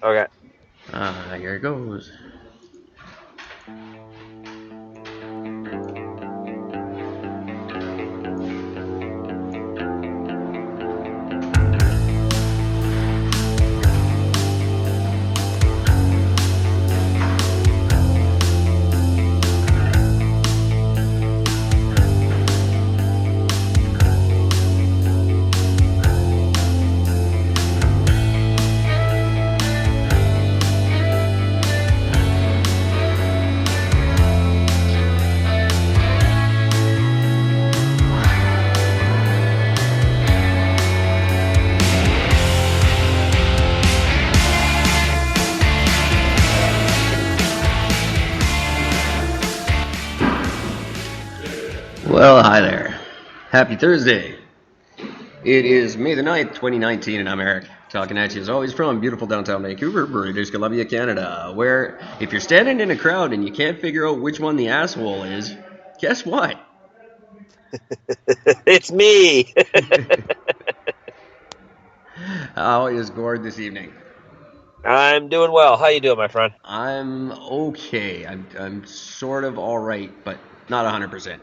Okay. Here it goes. Well, hi there. Happy Thursday. It is May the 9th, 2019, and I'm Eric, talking at you as always from beautiful downtown Vancouver, British Columbia, Canada, where if you're standing in a crowd and you can't figure out which one the asshole is, guess what? It's me. How is Gord this evening? I'm doing well. How you doing, my friend? I'm okay. I'm sort of all right, but not 100%.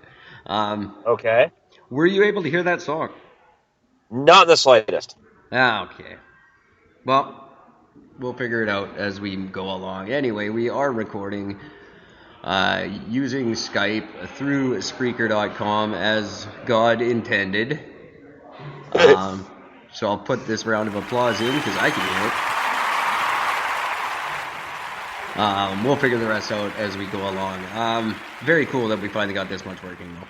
Okay. Were you able to hear that song? Not in the slightest. Okay. Well, we'll figure it out as we go along. Anyway, we are recording using Skype through Spreaker.com as God intended. So I'll put this round of applause in because I can hear it. We'll figure the rest out as we go along. Very cool that we finally got this much working, though.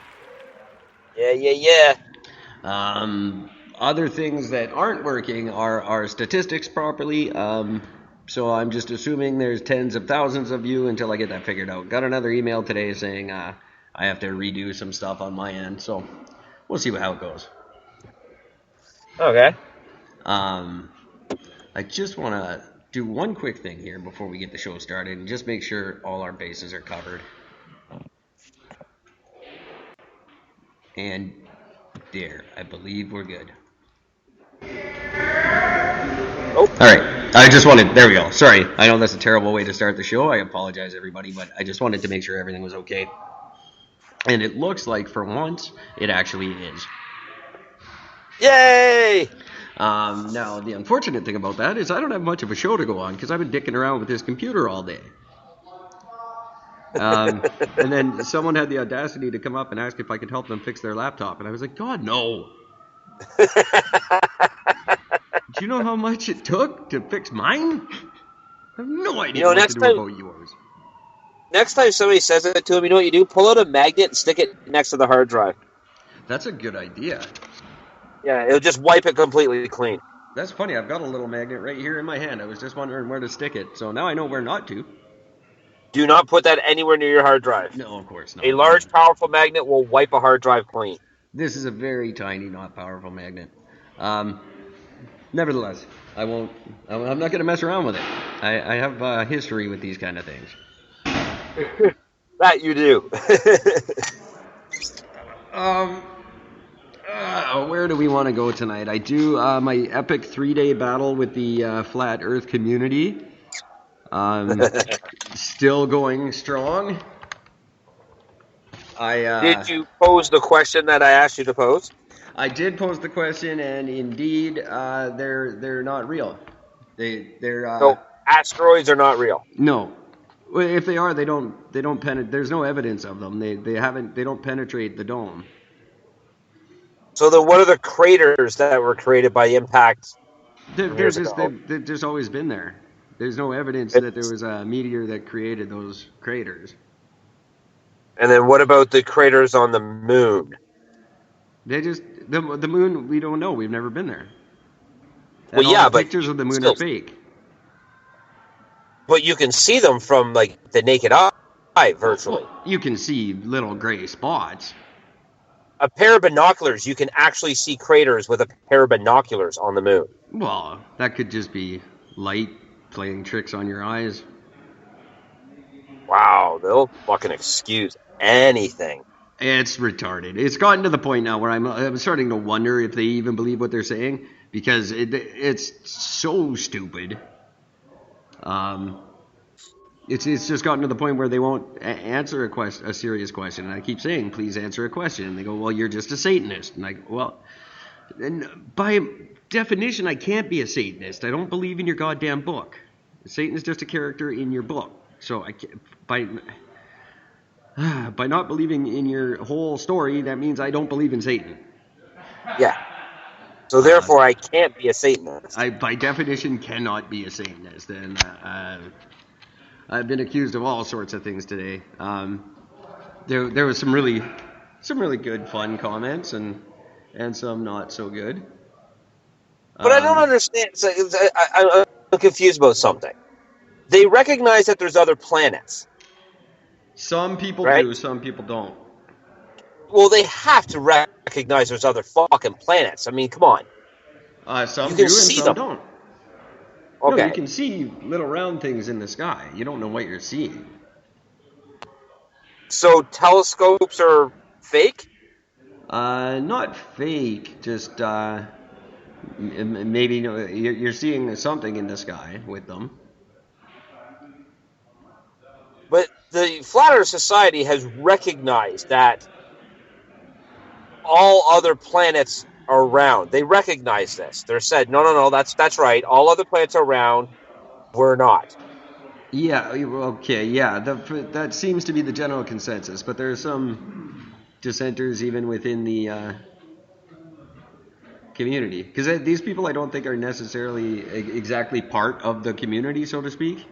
Yeah. Other things that aren't working are our statistics properly. So I'm just assuming there's tens of thousands of you until I get that figured out. Got another email today saying I have to redo some stuff on my end. So we'll see how it goes. Okay. I just want to do one quick thing here before we get the show started and just make sure all our bases are covered. And there, I believe we're good. Oh. All right. I just wanted, there we go. Sorry. I know that's a terrible way to start the show. I apologize, everybody, but I just wanted to make sure everything was okay. And it looks like, for once, it actually is. Yay! Now, the unfortunate thing about that is I don't have much of a show to go on because I've been dicking around with this computer all day. And then someone had the audacity to come up and ask if I could help them fix their laptop. And I was like, God, no. Do you know how much it took to fix mine? I have no idea what to do about yours. Next time somebody says it to him, you know what you do? Pull out a magnet and stick it next to the hard drive. That's a good idea. Yeah, it'll just wipe it completely clean. That's funny. I've got a little magnet right here in my hand. I was just wondering where to stick it. So now I know where not to. Do not put that anywhere near your hard drive. No, of course not. A large, powerful magnet will wipe a hard drive clean. This is a very tiny, not powerful magnet. Nevertheless, I'm not going to mess around with it. I have a history with these kind of things. That you do. Where do we want to go tonight? I do my epic 3-day battle with the flat Earth community. Still going strong. Did you pose the question that I asked you to pose? I did pose the question, and indeed, they're not real. So asteroids are not real. No. Well, if they are, they don't penetrate. There's no evidence of them. They don't penetrate the dome. So then, what are the craters that were created by impact? They've just always been there. There's no evidence that there was a meteor that created those craters. And then what about the craters on the moon? The moon, we don't know. We've never been there. And well, yeah, but pictures of the moon are fake. But you can see them from like the naked eye, virtually. Well, you can see little gray spots. A pair of binoculars, you can actually see craters with a pair of binoculars on the moon. Well, that could just be light playing tricks on your eyes. Wow, they'll fucking excuse anything. It's retarded. It's gotten to the point now where I'm starting to wonder if they even believe what they're saying, because it's so stupid. It's just gotten to the point where they won't answer a serious question. And I keep saying, please answer a question. And they go, well, you're just a Satanist. And I go, well, and by definition, I can't be a Satanist. I don't believe in your goddamn book. Satan is just a character in your book. So I can't, by not believing in your whole story, that means I don't believe in Satan. Yeah. So therefore, I can't be a Satanist. I, by definition, cannot be a Satanist. And I've been accused of all sorts of things today. There was some really good, fun comments and some not so good. But I don't understand. I'm confused about something. They recognize that there's other planets. Some people right? do, some people don't. Well, they have to recognize there's other fucking planets. I mean, come on. Some you do can and see some them. don't. Okay. No, you can see little round things in the sky. You don't know what you're seeing. So telescopes are fake? Not fake, just maybe you're seeing something in the sky with them. But the Flat Earth Society has recognized that all other planets are round. They recognize this. They're said, no, that's right. All other planets are round. We're not. Yeah, okay, yeah, that seems to be the general consensus, but there are some dissenters even within the community. Because these people I don't think are necessarily exactly part of the community, so to speak.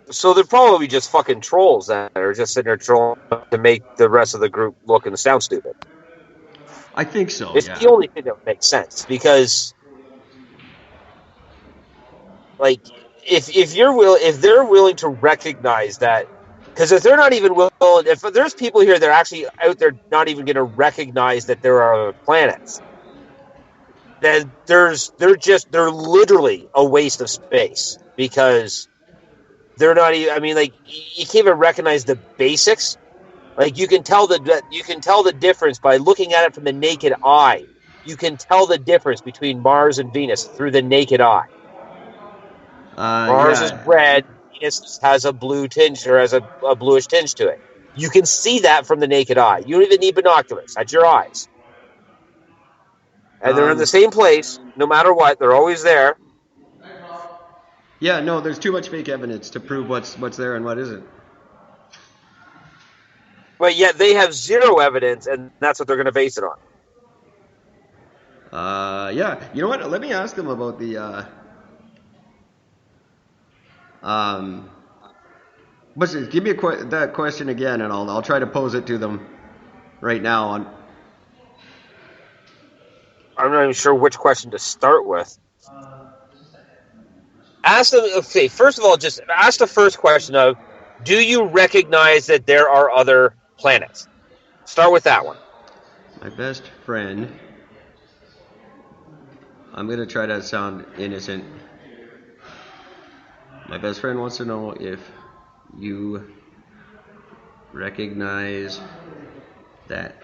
So they're probably just fucking trolls that are just sitting there trolling to make the rest of the group look and sound stupid. I think so, It's yeah. the only thing that would make sense, because like if they're willing to recognize that, because if they're not even willing, if there's people here that are actually out there not even going to recognize that there are other planets, then they're literally a waste of space, because they're not even. I mean, like, you can't even recognize the basics. Like, you can tell the difference by looking at it from the naked eye. You can tell the difference between Mars and Venus through the naked eye. Mars is Yeah. red. Venus has a blue tinge, or has a bluish tinge to it. You can see that from the naked eye. You don't even need binoculars. That's your eyes. And they're in the same place, no matter what. They're always there. Yeah, no, there's too much fake evidence to prove what's there and what isn't. But yet they have zero evidence, and that's what they're going to base it on. Yeah, you know what? Let me ask them about the give me that question again, and I'll try to pose it to them right now. I'm not even sure which question to start with. Ask them. Okay, first of all, just ask the first question of, do you recognize that there are other planets? Start with that one. My best friend. I'm gonna try to sound innocent. My best friend wants to know if you recognize that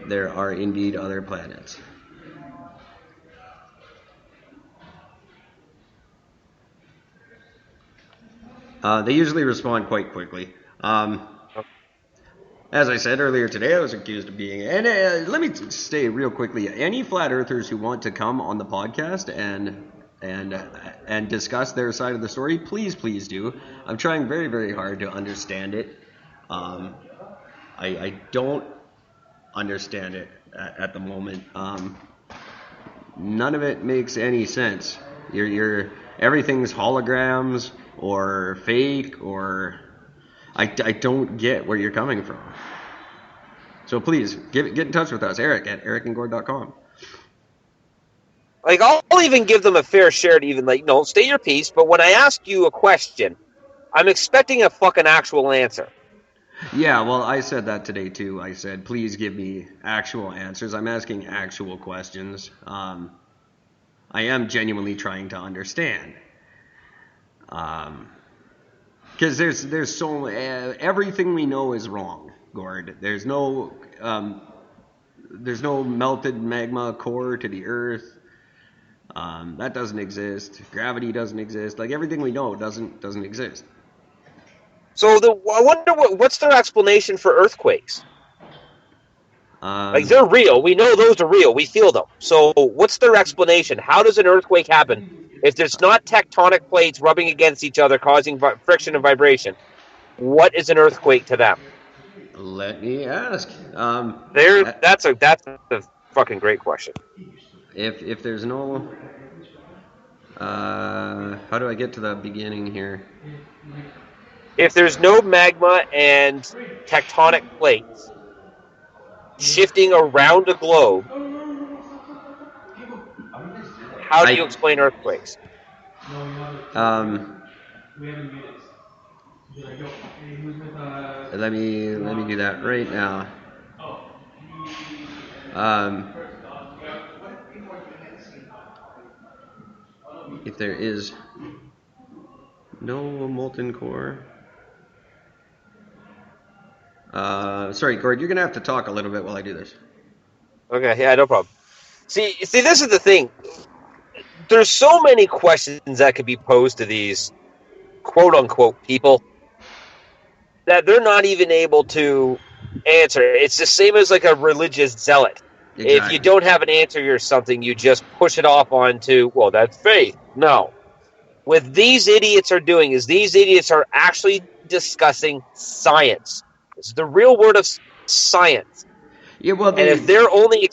there are indeed other planets. They usually respond quite quickly. As I said earlier today, I was accused of being... And let me say real quickly, any flat earthers who want to come on the podcast and discuss their side of the story, please do. I'm trying very, very hard to understand it. I don't understand it at the moment. None of it makes any sense. Everything's holograms or fake, or I don't get where you're coming from. So please get in touch with us, Eric at ericandgord.com. Like, I'll even give them a fair share to even, like, no, state your piece, but when I ask you a question, I'm expecting a fucking actual answer. Yeah, well, I said that today too. I said, please give me actual answers. I'm asking actual questions. I am genuinely trying to understand. Because there's so everything we know is wrong, Gord. There's no melted magma core to the Earth. That doesn't exist. Gravity doesn't exist. Like everything we know doesn't exist. So I wonder what's their explanation for earthquakes? Like, Um, they're real. We know those are real. We feel them. So what's their explanation? How does an earthquake happen if there's not tectonic plates rubbing against each other causing friction and vibration? What is an earthquake to them? Let me ask. That's a fucking great question. If there's no, how do I get to the beginning here? If there's no magma and tectonic plates shifting around a globe, how do you I explain earthquakes? um, let me do that right now. Um, if there is no molten core. Sorry, Gord, you're gonna have to talk a little bit while I do this. Okay, yeah, no problem. See, this is the thing. There's so many questions that could be posed to these quote unquote people that they're not even able to answer. It's the same as like a religious zealot. If you Exactly. don't have an answer or something, you just push it off onto, well, that's faith. No. What these idiots are doing is these idiots are actually discussing science. It's the real word of science. Yeah, well, And if they're only,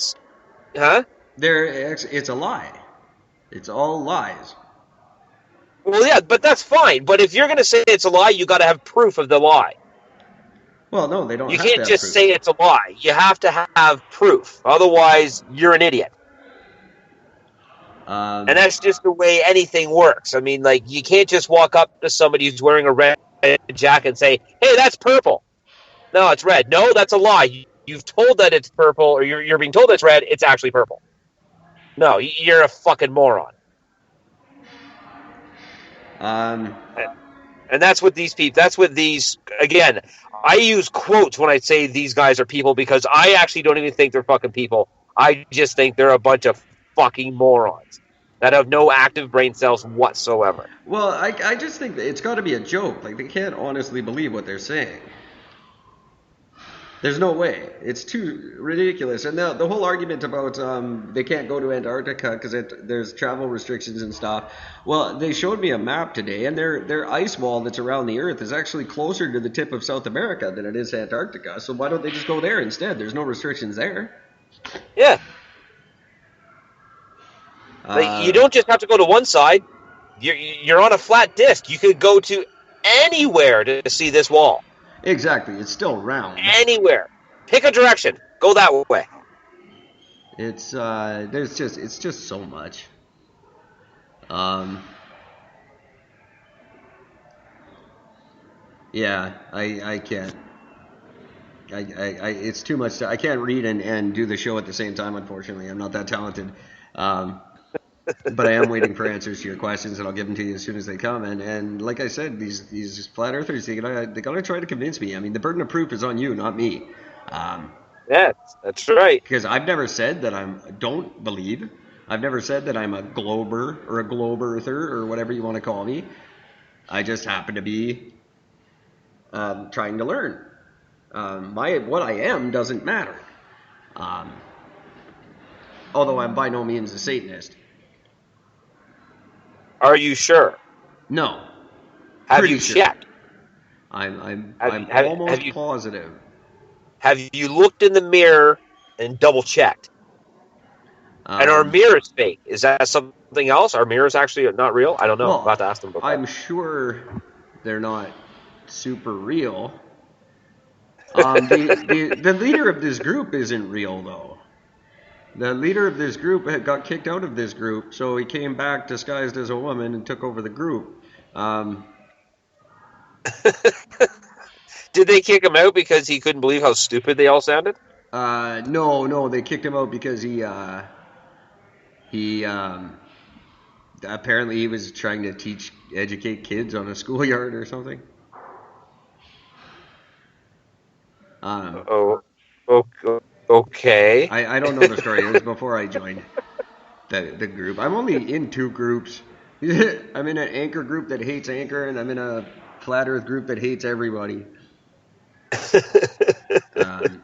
huh? it's a lie. It's all lies. Well, yeah, but that's fine. But if you're going to say it's a lie, you got to have proof of the lie. Well, no, they don't You have to can't have just proof. say it's a lie. You have to have proof. Otherwise, you're an idiot. And Um, that's just the way anything works. I mean, like, you can't just walk up to somebody who's wearing a red jacket and say, hey, that's purple. No, it's red. No, that's a lie. You've told that it's purple, or you're being told it's red. It's actually purple. No, you're a fucking moron. um, And that's what these, again, I use quotes when I say these guys are people because I actually don't even think they're fucking people. I just think they're a bunch of fucking morons that have no active brain cells whatsoever. well, I just think that it's got to be a joke. Like, they can't honestly believe what they're saying. There's no way. It's too ridiculous. And the whole argument about they can't go to Antarctica because there's travel restrictions and stuff. Well, they showed me a map today, and their ice wall that's around the Earth is actually closer to the tip of South America than it is Antarctica. So why don't they just go there instead? There's no restrictions there. Yeah. Like, you Uh, don't just have to go to one side. You're on a flat disc. You could go to anywhere to see this wall. exactly. It's still round. Anywhere. Pick a direction. Go that way. It's just so much. Um, yeah, I can't. It's too much. I can't read and do the show at the same time. Unfortunately, I'm not that talented. Um, but I am waiting for answers to your questions, and I'll give them to you as soon as they come. And like I said, these flat earthers, they gotta try to convince me. I mean, the burden of proof is on you, not me. Yeah, that's right. Because I've never said that don't believe. I've never said that I'm a glober or a globe earther or whatever you want to call me. I just happen to be trying to learn. What I am doesn't matter. Um, although I'm by no means a Satanist. Are you sure? No, Have pretty you sure. checked? I'm almost positive. Have you looked in the mirror and double checked? And our Um, mirrors fake. Is that something else? Our mirrors actually not real? I don't know. I'll have to well, ask them about that. I'm sure they're not super real. The leader of this group isn't real though. The leader of this group got kicked out of this group, so he came back disguised as a woman and took over the group. Did they kick him out because he couldn't believe how stupid they all sounded? No, they kicked him out because he apparently he was trying to educate kids on a schoolyard or something. Oh, okay. I don't know the story. It was before I joined. the group. I'm only in 2 groups. I'm in an anchor group that hates anchor, and I'm in a flat Earth group that hates everybody. Um,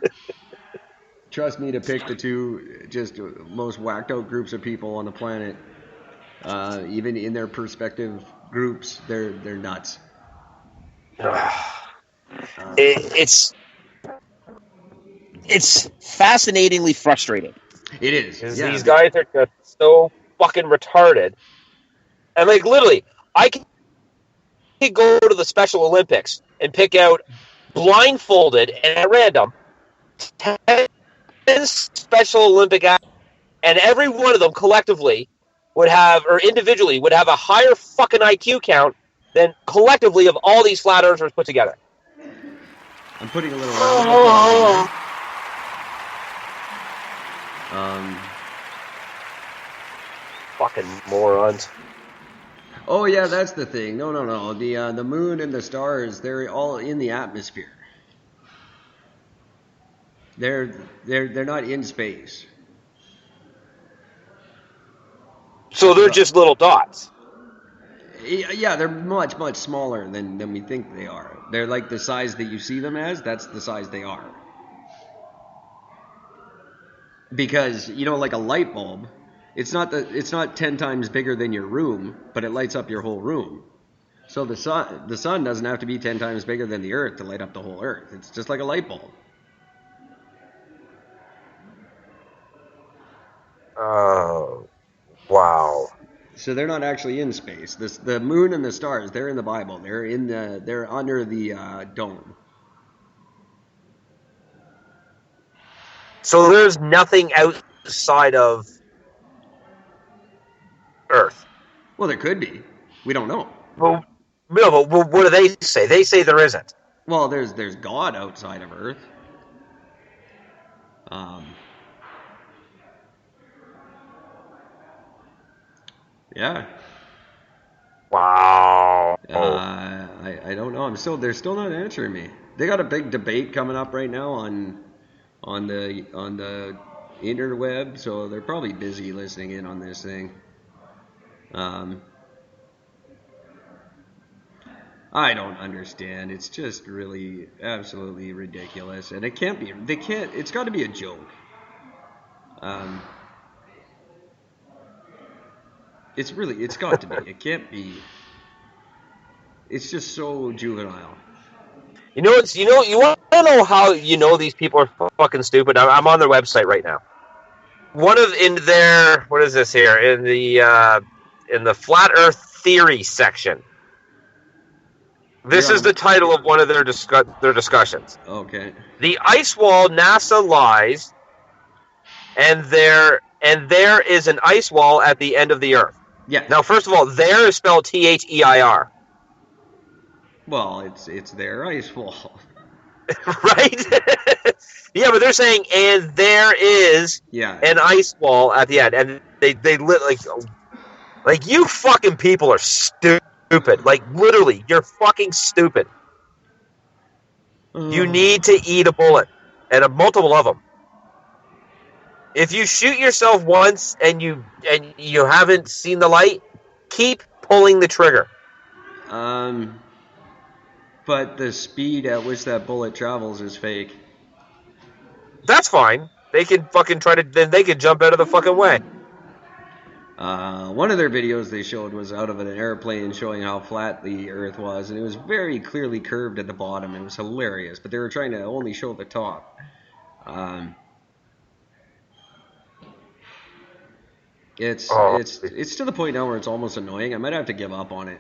trust me to pick the 2 just most whacked out groups of people on the planet. Even in their perspective groups, they're nuts. It's fascinatingly frustrating. It is. Because Yeah. these guys are just so fucking retarded. And like literally, I could go to the Special Olympics and pick out blindfolded and at random 10 Special Olympic athletes, and every one of them collectively would have, or individually, would have a higher fucking IQ count than collectively of all these flat earthers put together. I'm putting a little round of applause in there. Fucking morons. Oh yeah, that's the thing. No. The moon and the stars, they're all in the atmosphere. They're not in space. So they're just little dots. Yeah, they're much smaller than we think they are. They're like the size that you see them as. That's the size they are. Because like a light bulb, it's not 10 times bigger than your room, but it lights up your whole room. So the sun doesn't have to be 10 times bigger than the Earth to light up the whole Earth. It's just like a light bulb. Oh, wow. So they're not actually in space. The moon and the stars, they're in the Bible. They're under the dome. So there's nothing outside of Earth. Well, there could be. We don't know. Well, no, but what do they say? They say there isn't. Well, there's God outside of Earth. Yeah. Wow. I don't know. They're still not answering me. They got a big debate coming up right now on the interweb, so they're probably busy listening in on this thing. I don't understand. It's just really absolutely ridiculous, and it can't be. They can't. It's got to be a joke. It's got to be. It can't be. It's just so juvenile. You want to know how you know these people are fucking stupid? I'm on their website right now. What is this here? In the Flat Earth Theory section. This is the title of one of their discussions. Okay. The ice wall NASA lies, and there is an ice wall at the end of the Earth. Yeah. Now, first of all, there is spelled THEIR. Well, it's their ice wall. Right? Yeah, but they're saying, and there is an ice wall at the end, and they like you fucking people are stupid. Like literally, you're fucking stupid. You need to eat a bullet, and a multiple of them. If you shoot yourself once and you haven't seen the light, keep pulling the trigger. But the speed at which that bullet travels is fake. That's fine. They can fucking then they can jump out of the fucking way. One of their videos they showed was out of an airplane showing how flat the Earth was, and it was very clearly curved at the bottom. It was hilarious, but they were trying to only show the top. It's to the point now where it's almost annoying. I might have to give up on it.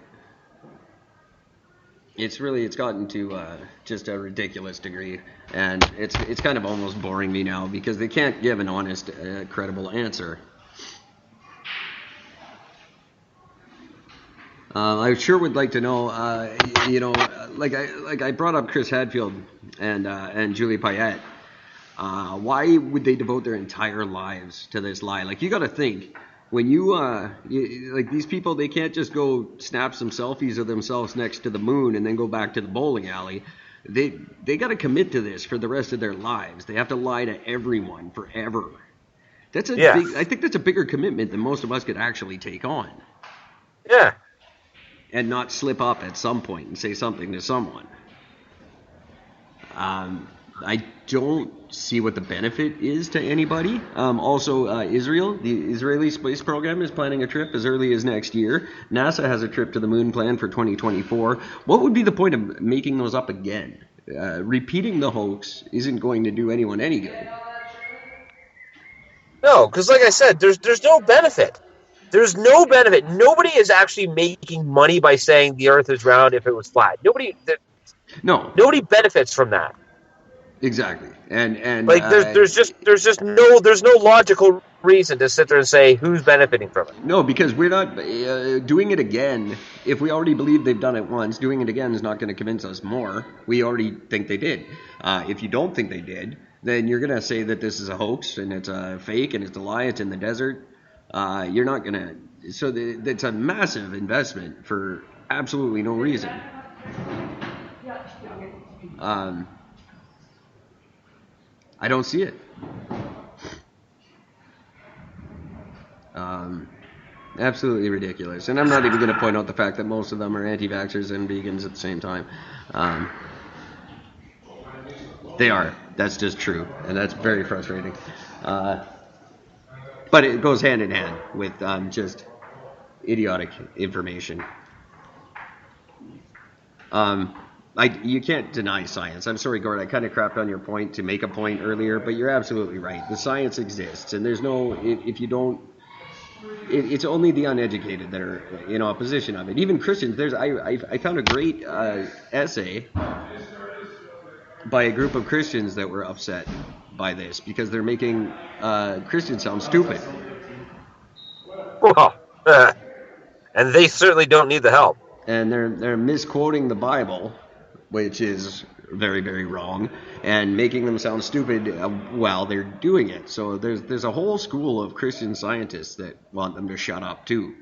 It's gotten to just a ridiculous degree, and it's kind of almost boring me now because they can't give an honest, credible answer. I sure would like to know, like I brought up Chris Hadfield and Julie Payette. Why would they devote their entire lives to this lie? Like, you got to think, when like these people, they can't just go snap some selfies of themselves next to the moon and then go back to the bowling alley. They got to commit to this for the rest of their lives. They have to lie to everyone forever. That's a Yeah. big. I think that's a bigger commitment than most of us could actually take on, Yeah. and not slip up at some point and say something to someone. I don't see what the benefit is to anybody. Also, Israel, the Israeli space program, is planning a trip as early as next year. NASA has a trip to the moon planned for 2024. What would be the point of making those up again? Repeating the hoax isn't going to do anyone any good. No, because like I said, there's no benefit. There's no benefit. Nobody is actually making money by saying the Earth is round if it was flat. No, Nobody benefits from that. exactly. And Like there's no logical reason to sit there and say who's benefiting from it. no, because we're not doing it again. If we already believe they've done it once, doing it again is not going to convince us more. We already think they did. If you don't think they did, then you're going to say that this is a hoax and it's a fake and it's a lie. It's in the desert. You're not going to. So it's a massive investment for absolutely no reason. I don't see it. Absolutely ridiculous. And I'm not even going to point out the fact that most of them are anti-vaxxers and vegans at the same time. They are. That's just true. And that's very frustrating. But it goes hand in hand with just idiotic information. You can't deny science. I'm sorry, Gord, I kind of crapped on your point to make a point earlier, but you're absolutely right. The science exists, and there's no, if you don't, it's only the uneducated that are in opposition of it. Even Christians, I found a great essay by a group of Christians that were upset by this because they're making Christians sound stupid. Well, and they certainly don't need the help. And they're misquoting the Bible, which is very, very wrong, and making them sound stupid while they're doing it. So there's a whole school of Christian scientists that want them to shut up too.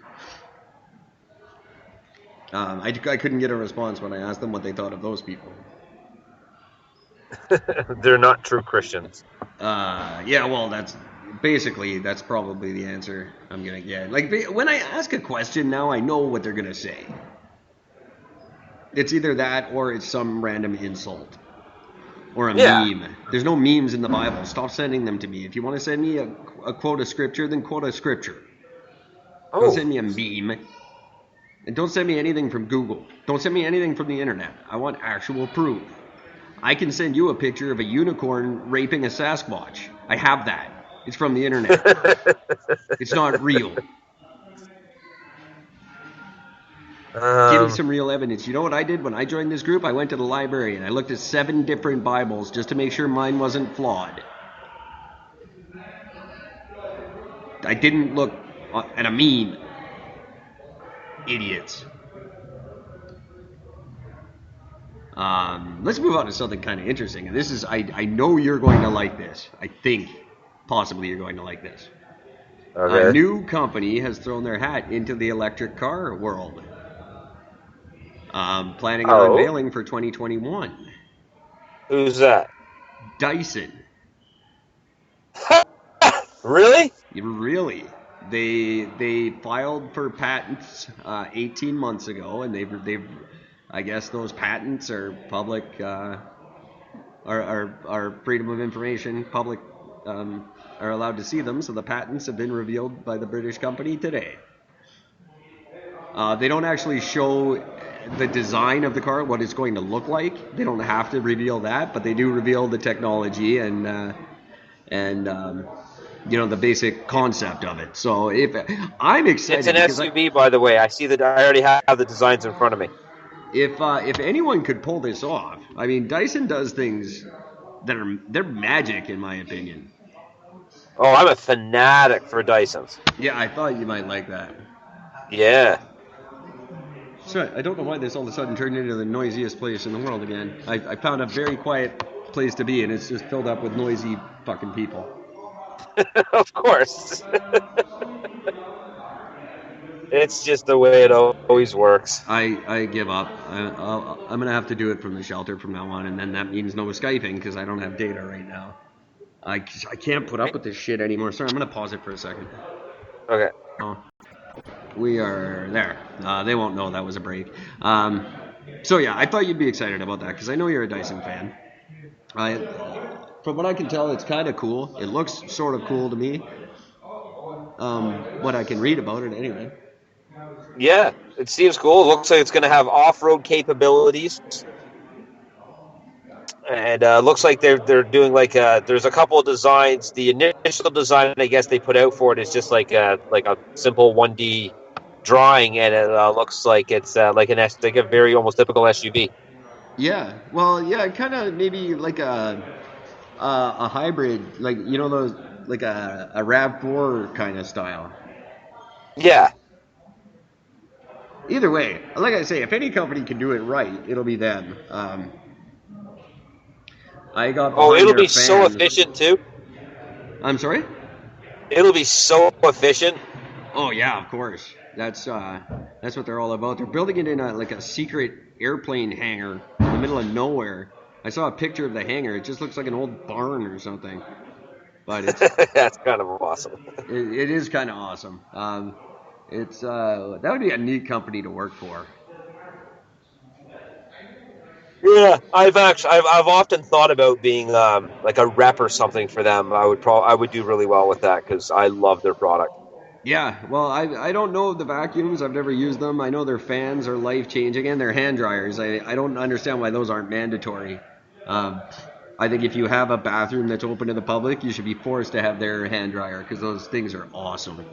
I couldn't get a response when I asked them what they thought of those people. They're not true Christians. Yeah, well, that's probably the answer I'm gonna get. Like when I ask a question now, I know what they're gonna say. It's either that or it's some random insult. Or a meme. There's no memes in the Bible. Stop sending them to me. If you want to send me a quote of scripture, then quote a scripture. Oh. Don't send me a meme. And don't send me anything from Google. Don't send me anything from the internet. I want actual proof. I can send you a picture of a unicorn raping a Sasquatch. I have that. It's from the internet. It's not real. Give me some real evidence. You know what I did when I joined this group? I went to the library and I looked at 7 different Bibles just to make sure mine wasn't flawed. I didn't look at a meme. Idiots. Let's move on to something kind of interesting. And this is, I know you're going to like this. I think possibly you're going to like this. Okay. A new company has thrown their hat into the electric car world. Planning an unveiling for 2021. Who's that? Dyson. Really? Really. They filed for patents 18 months ago, and they've I guess those patents are public, are freedom of information. Public are allowed to see them, so the patents have been revealed by the British company today. They don't actually show the design of the car, what it's going to look like. They don't have to reveal that, but they do reveal the technology and the basic concept of it. So if I'm excited, it's an SUV, by the way. I see that I already have the designs in front of me. If anyone could pull this off, I mean, Dyson does things they're magic in my opinion. Oh, I'm a fanatic for Dysons. Yeah, I thought you might like that. Yeah. So I don't know why this all of a sudden turned into the noisiest place in the world again. I found a very quiet place to be, and it's just filled up with noisy fucking people. Of course. It's just the way it always works. I give up. I'm going to have to do it from the shelter from now on, and then that means no Skyping because I don't have data right now. I can't put up with this shit anymore. Sorry, I'm gonna pause it for a second. Okay. Oh, we are there. They won't know that was a break. So yeah, I thought you'd be excited about that because I know you're a Dyson fan. From what I can tell, it's kind of cool. It looks sort of cool to me. What I can read about it anyway. Yeah, it seems cool. It looks like it's going to have off-road capabilities, and looks like they're doing like there's a couple of designs. The initial design, I guess, they put out for it is just like a simple 1D drawing, and it looks like it's like like a very almost typical SUV. Yeah, well, yeah, kind of maybe like a hybrid, like you know those like a Rav4 kind of style. Yeah. Either way, like I say, if any company can do it right, it'll be them. I got Oh, behind it'll their be so fans. efficient too. I'm sorry? It'll be so efficient. Oh yeah, of course. That's what they're all about. They're building it in like a secret airplane hangar in the middle of nowhere. I saw a picture of the hangar. It just looks like an old barn or something. But That's kind of awesome. it is kind of awesome. It's that would be a neat company to work for. Yeah, I've often thought about being like a rep or something for them. I would do really well with that because I love their product. Yeah, well, I don't know the vacuums. I've never used them. I know their fans are life changing and their hand dryers. I don't understand why those aren't mandatory. Um, I think if you have a bathroom that's open to the public, you should be forced to have their hand dryer because those things are awesome.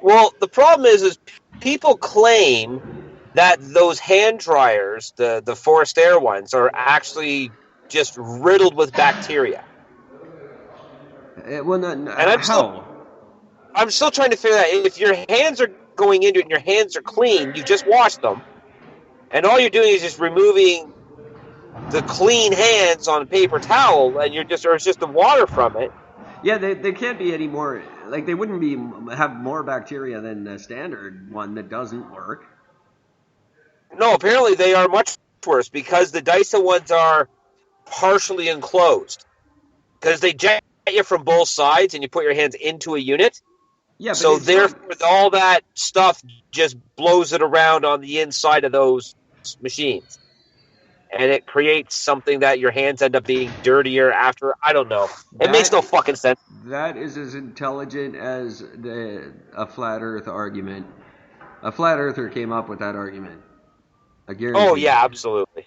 Well, the problem is people claim that those hand dryers, the forced air ones, are actually just riddled with bacteria. Well, And how? I'm still trying to figure out if your hands are going into it and your hands are clean, you just wash them, and all you're doing is just removing the clean hands on a paper towel, and or it's just the water from it. Yeah, they can't be any more. Like they wouldn't be have more bacteria than the standard one that doesn't work. No, apparently they are much worse because the Dyson ones are partially enclosed because they jet you from both sides and you put your hands into a unit. Yeah, but So it's not. therefore, all that stuff just blows it around on the inside of those machines, and it creates something that your hands end up being dirtier after. I don't know. It makes That no fucking sense. that is as intelligent as a flat Earth argument. A flat earther came up with that argument. I Oh guarantee you. yeah, absolutely.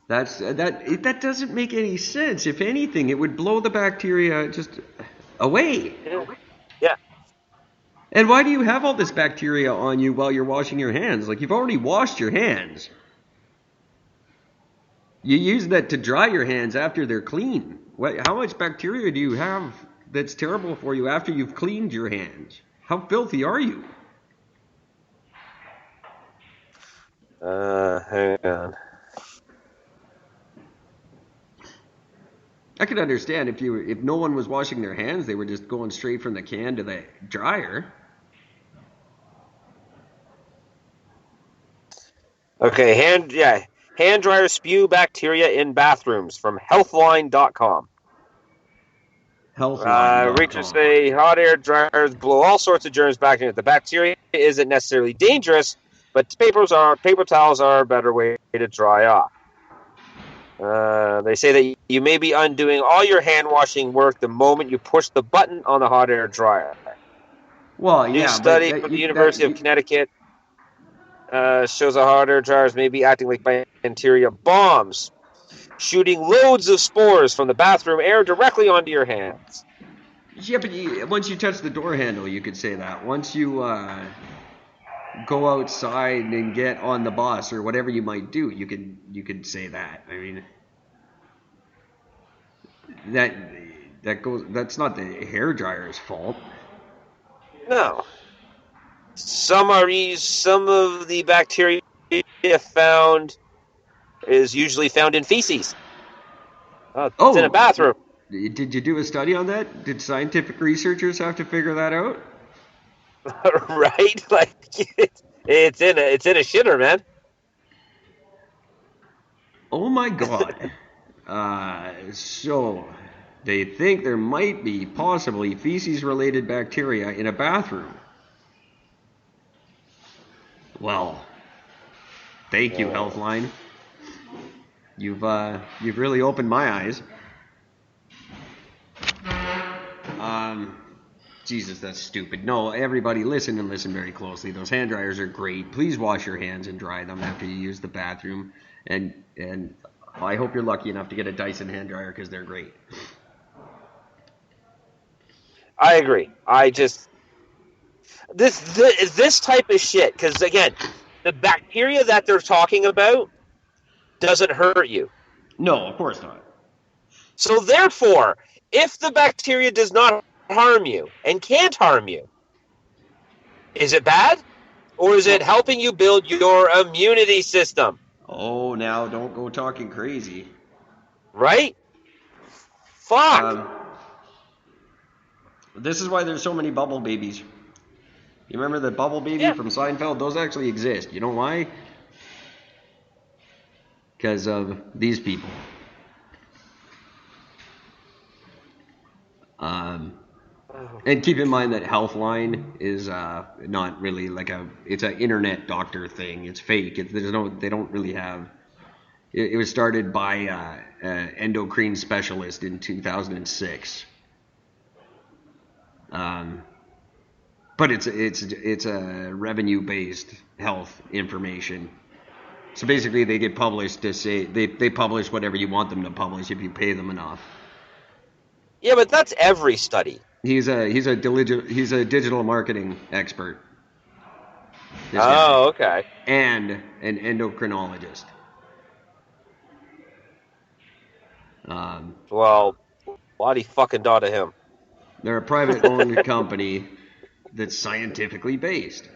That doesn't make any sense. If anything, it would blow the bacteria just away. Yeah. Yeah. And why do you have all this bacteria on you while you're washing your hands? Like you've already washed your hands. You use that to dry your hands after they're clean. How much bacteria do you have that's terrible for you after you've cleaned your hands? How filthy are you? Hang on. I could understand if no one was washing their hands, they were just going straight from the can to the dryer. Okay, hand dryers spew bacteria in bathrooms from healthline.com. Researchers Healthline.com. say hot air dryers blow all sorts of germs back into it. The bacteria isn't necessarily dangerous, but paper towels are a better way to dry off. They say that you may be undoing all your hand washing work the moment you push the button on the hot air dryer. Well, New yeah, but study from the University of Connecticut shows that hot air dryers may be acting like bacteria bombs, shooting loads of spores from the bathroom air directly onto your hands. yeah, but once you touch the door handle, you could say that. Once you go outside and get on the bus or whatever you might do, you could say that. I mean, that's not the hair dryer's fault. No. Some of the bacteria found is usually found in feces. It's in a Oh, bathroom. did you do a study on that? Did scientific researchers have to figure that out? Right? Like it's in a shitter, man. Oh my god. So They think there might be possibly feces-related bacteria in a bathroom. Well, thank you, Healthline. You've really opened my eyes. Jesus, that's stupid. No, everybody listen and listen very closely. Those hand dryers are great. Please wash your hands and dry them after you use the bathroom. And I hope you're lucky enough to get a Dyson hand dryer because they're great. I agree. This type of shit, because again, the bacteria that they're talking about doesn't hurt you. No, of course not. So therefore, if the bacteria does not harm you and can't harm you, is it bad? Or is it helping you build your immunity system? Oh, now don't go talking crazy. Right? Fuck. This is why there's so many bubble babies. You remember the bubble baby from Seinfeld? Those actually exist. You know why? Because of these people. And keep in mind that Healthline is not really like it's an internet doctor thing. It's fake. They don't really have. It was started by an endocrine specialist in 2006. But it's a revenue-based health information. So basically, they get published to say they publish whatever you want them to publish if you pay them enough. Yeah, but that's every study. He's a digital marketing expert. Oh, okay. And an endocrinologist. Well, bloody fucking daw to him. They're a private-owned company that's scientifically based.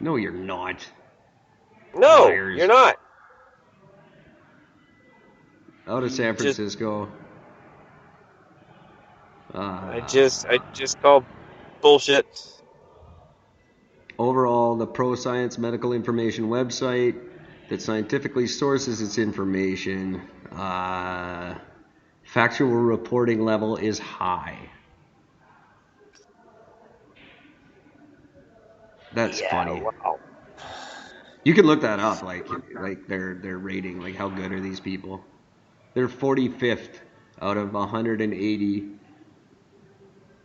No, you're not. No, Liars. you're not. Out of San Francisco. I just call bullshit. Overall, the pro-science medical information website that scientifically sources its information, factual reporting level is high. That's funny. Wow. You can look that up, like their rating, like how good are these people? They're 45th out of 180.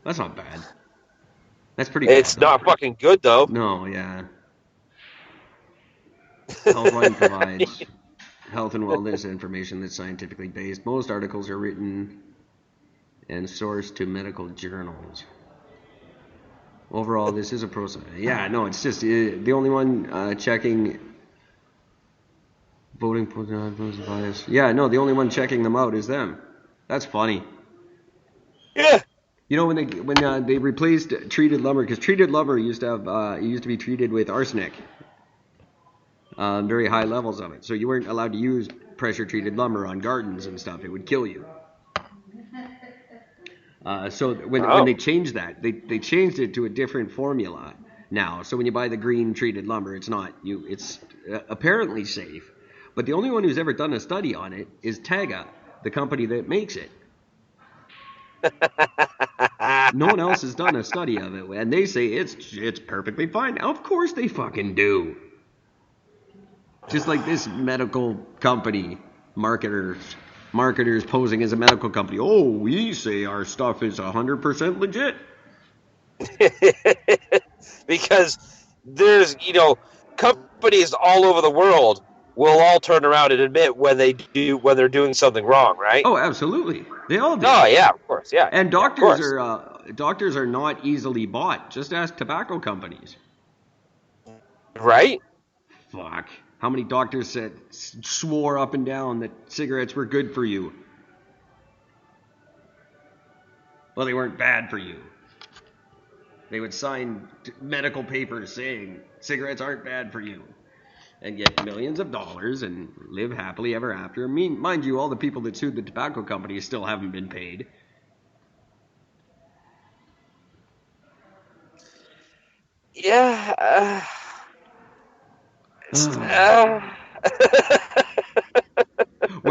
That's not bad. That's pretty bad. It's not fucking good, though. No, yeah. Healthline provides health and wellness information that's scientifically based. Most articles are written and sourced to medical journals. Overall, this is a process. Yeah, no, it's just the only one checking voting bias. Yeah, no, the only one checking them out is them. That's funny. Yeah. You know when they replaced treated lumber, because treated lumber used to be treated with arsenic, very high levels of it. So you weren't allowed to use pressure treated lumber on gardens and stuff. It would kill you. So when they changed that, they changed it to a different formula now. So when you buy the green treated lumber, it's apparently safe. But the only one who's ever done a study on it is Taga, the company that makes it. No one else has done a study of it, and they say it's perfectly fine. Of course they fucking do. Just like this medical company, marketers posing as a medical company. Oh, we say our stuff is 100% legit. Because there's, companies all over the world will all turn around and admit when they're doing something wrong, right? Oh, absolutely. They all do. Oh, yeah, of course, yeah. And doctors are not easily bought. Just ask tobacco companies. Right? Fuck. How many doctors swore up and down that cigarettes were good for you? Well, they weren't bad for you. They would sign medical papers saying cigarettes aren't bad for you. And get millions of dollars and live happily ever after. Mind you, all the people that sued the tobacco companies still haven't been paid. Yeah.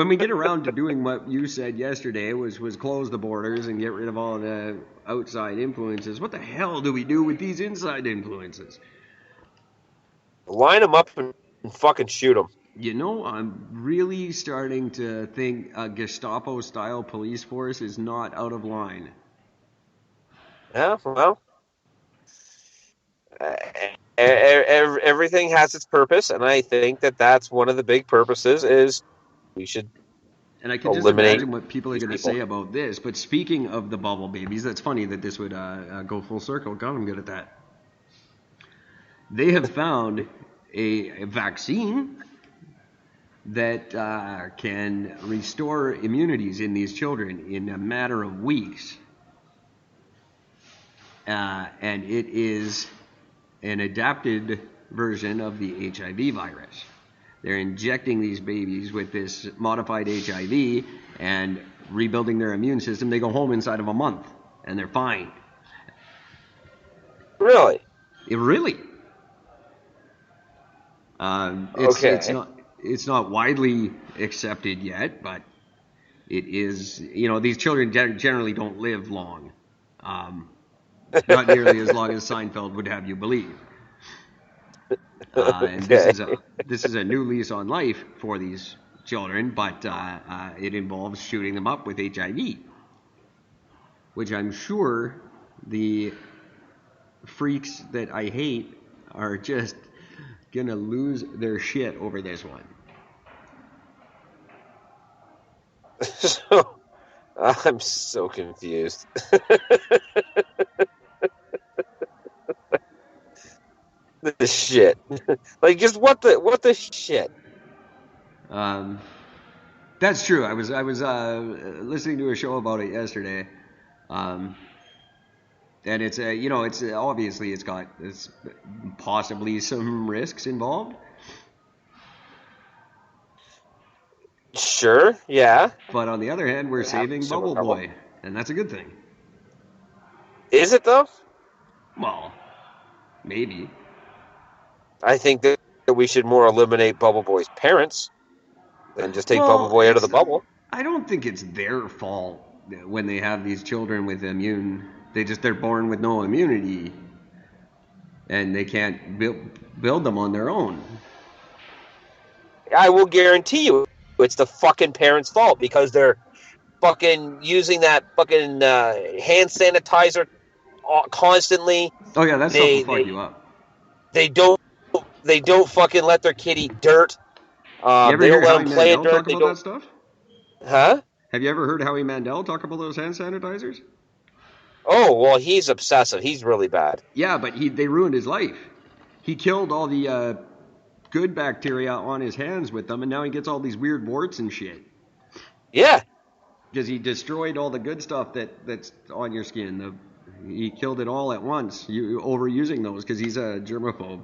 when we get around to doing what you said yesterday, was close the borders and get rid of all the outside influences, what the hell do we do with these inside influences? Line them up and fucking shoot them. You know, I'm really starting to think a Gestapo-style police force is not out of line. Yeah, well, everything has its purpose, and I think that that's one of the big purposes is we should And I can just eliminate imagine what people are these going to people. say about this. But speaking of the bubble babies, that's funny that this would go full circle. God, I'm good at that. They have found a vaccine that can restore immunities in these children in a matter of weeks. And it is an adapted version of the HIV virus. They're injecting these babies with this modified HIV and rebuilding their immune system. They go home inside of a month, and they're fine. Really? Really? Okay. It's not widely accepted yet, but it is. You know, these children generally don't live long, not nearly as long as Seinfeld would have you believe. And Okay. this is a new lease on life for these children, but it involves shooting them up with HIV, which I'm sure the freaks that I hate are just gonna lose their shit over this one. So, I'm so confused. The shit. Like, just what the shit? Um, that's true. I was listening to a show about it yesterday, um, and it's it's obviously it's possibly some risks involved. Sure, yeah. But on the other hand, we're Have saving consumer Bubble problem. Boy, and that's a good thing. Is it though? Well, maybe. I think that we should more eliminate Bubble Boy's parents than just take Bubble Well, Boy out of the it's bubble. I don't think it's their fault when they have these children with immune. They're born with no immunity, and they can't build them on their own. I will guarantee you it's the fucking parents' fault because they're fucking using that fucking hand sanitizer constantly. Oh yeah, that stuff will They fuck they you up. they don't they don't fucking let their kid eat dirt. You ever They don't hear let Howie them play in Mandel dirt. talk They about that don't, stuff? huh? Have you ever heard Howie Mandel talk about those hand sanitizers? Oh well, he's obsessive. He's really bad. Yeah, but they ruined his life. He killed all the good bacteria on his hands with them, and now he gets all these weird warts and shit. Yeah, Because he destroyed all the good stuff that's on your skin. He killed it all at once, overusing those because he's a germaphobe.